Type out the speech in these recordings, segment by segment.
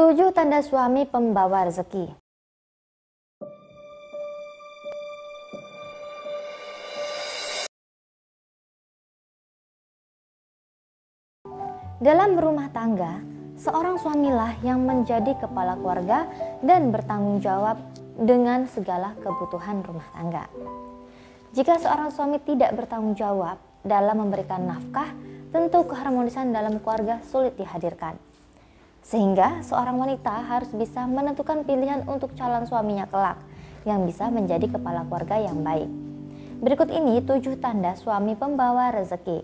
7 tanda suami pembawa rezeki. Dalam berumah tangga, seorang suamilah yang menjadi kepala keluarga dan bertanggung jawab dengan segala kebutuhan rumah tangga. Jika seorang suami tidak bertanggung jawab dalam memberikan nafkah, tentu keharmonisan dalam keluarga sulit dihadirkan. Sehingga seorang wanita harus bisa menentukan pilihan untuk calon suaminya kelak yang bisa menjadi kepala keluarga yang baik. Berikut ini 7 tanda suami pembawa rezeki.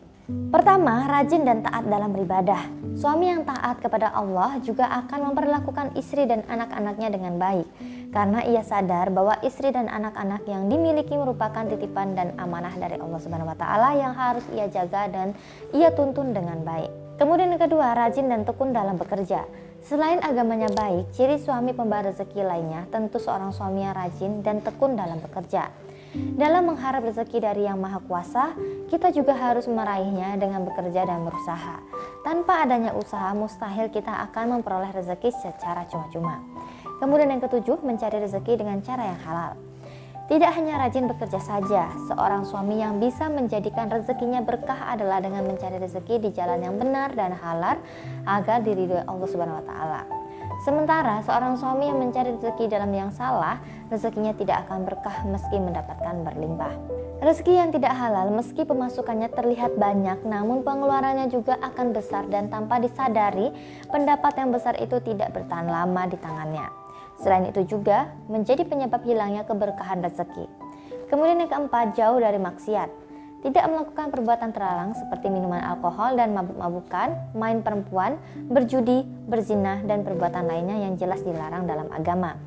Pertama, rajin dan taat dalam beribadah. Suami yang taat kepada Allah juga akan memperlakukan istri dan anak-anaknya dengan baik, karena ia sadar bahwa istri dan anak-anak yang dimiliki merupakan titipan dan amanah dari Allah Subhanahu wa Ta'ala yang harus ia jaga dan ia tuntun dengan baik. Kemudian yang kedua, rajin dan tekun dalam bekerja. Selain agamanya baik, ciri suami pembawa rezeki lainnya tentu seorang suami yang rajin dan tekun dalam bekerja. Dalam mengharap rezeki dari Yang Maha Kuasa, kita juga harus meraihnya dengan bekerja dan berusaha. Tanpa adanya usaha, mustahil kita akan memperoleh rezeki secara cuma-cuma. Kemudian yang ketujuh, mencari rezeki dengan cara yang halal. Tidak hanya rajin bekerja saja, seorang suami yang bisa menjadikan rezekinya berkah adalah dengan mencari rezeki di jalan yang benar dan halal agar diridhoi Allah Subhanahu wa Ta'ala. Sementara seorang suami yang mencari rezeki dalam yang salah, rezekinya tidak akan berkah meski mendapatkan berlimpah. Rezeki yang tidak halal meski pemasukannya terlihat banyak, namun pengeluarannya juga akan besar dan tanpa disadari, pendapat yang besar itu tidak bertahan lama di tangannya. Selain itu juga menjadi penyebab hilangnya keberkahan rezeki. Kemudian yang keempat, jauh dari maksiat. Tidak melakukan perbuatan terlarang seperti minuman alkohol dan mabuk-mabukan, main perempuan, berjudi, berzina, dan perbuatan lainnya yang jelas dilarang dalam agama.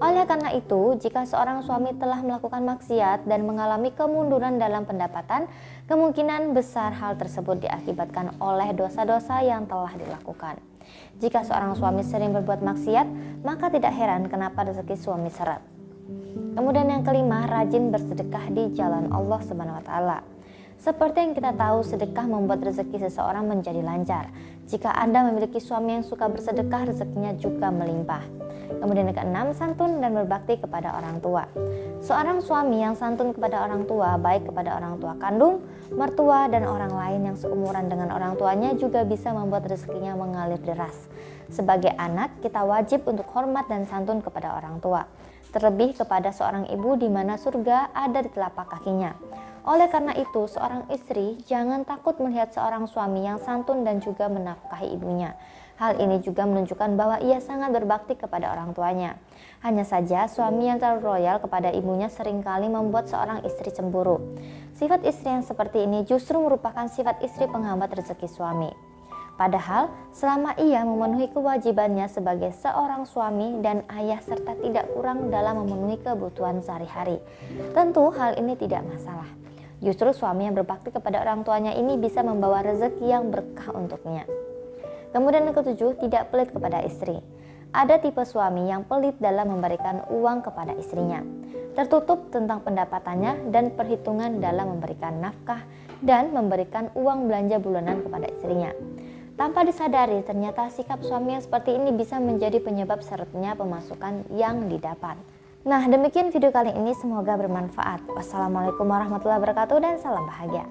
Oleh karena itu, jika seorang suami telah melakukan maksiat dan mengalami kemunduran dalam pendapatan, kemungkinan besar hal tersebut diakibatkan oleh dosa-dosa yang telah dilakukan. Jika seorang suami sering berbuat maksiat, maka tidak heran kenapa rezeki suami seret. Kemudian yang kelima, rajin bersedekah di jalan Allah Subhanahu wa Ta'ala. Seperti yang kita tahu, sedekah membuat rezeki seseorang menjadi lancar. Jika Anda memiliki suami yang suka bersedekah, rezekinya juga melimpah. Kemudian yang keenam, santun dan berbakti kepada orang tua. Seorang suami yang santun kepada orang tua, baik kepada orang tua kandung, mertua, dan orang lain yang seumuran dengan orang tuanya juga bisa membuat rezekinya mengalir deras. Sebagai anak, kita wajib untuk hormat dan santun kepada orang tua. Terlebih kepada seorang ibu di mana surga ada di telapak kakinya. Oleh karena itu, seorang istri jangan takut melihat seorang suami yang santun dan juga menafkahi ibunya. Hal ini juga menunjukkan bahwa ia sangat berbakti kepada orang tuanya. Hanya saja, suami yang terlalu royal kepada ibunya seringkali membuat seorang istri cemburu. Sifat istri yang seperti ini justru merupakan sifat istri penghambat rezeki suami. Padahal, selama ia memenuhi kewajibannya sebagai seorang suami dan ayah serta tidak kurang dalam memenuhi kebutuhan sehari-hari, tentu hal ini tidak masalah. Justru suami yang berbakti kepada orang tuanya ini bisa membawa rezeki yang berkah untuknya. Kemudian yang ketujuh, tidak pelit kepada istri. Ada tipe suami yang pelit dalam memberikan uang kepada istrinya, tertutup tentang pendapatannya dan perhitungan dalam memberikan nafkah dan memberikan uang belanja bulanan kepada istrinya. Tanpa disadari, ternyata sikap suami yang seperti ini bisa menjadi penyebab seretnya pemasukan yang didapat. Nah, demikian video kali ini, semoga bermanfaat. Wassalamualaikum warahmatullahi wabarakatuh dan salam bahagia.